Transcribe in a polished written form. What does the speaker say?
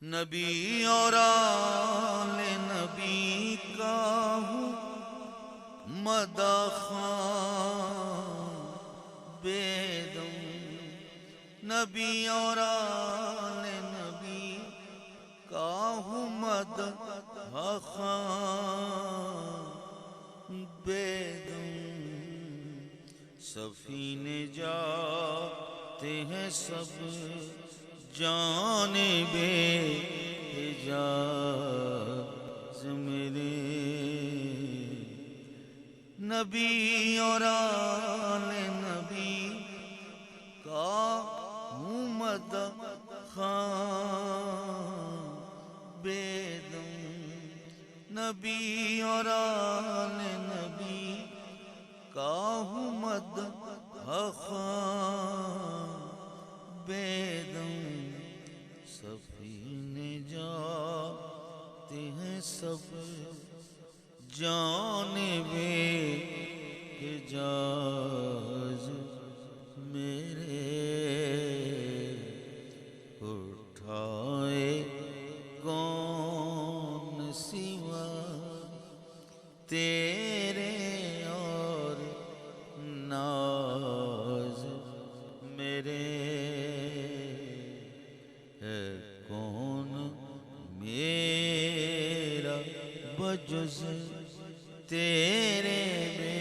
نبی اور آل نبی کا ہوں مداخاں بیدم، نبی اور آل نبی کا ہوں مداخاں بیدم، سفینے جاتے ہیں سب جانب حجاز میرے، نبی اور آل نبی کا ہوں مداخاں بیدم، نبی اور آل نبی کا ہوں مداخاں بیدم، سفینے جاتے ہیں سب جانب حجاز میرے، اٹھائے کون سوا تیرے اور ناز میرے، ہے کون میرا بجز تیرے بے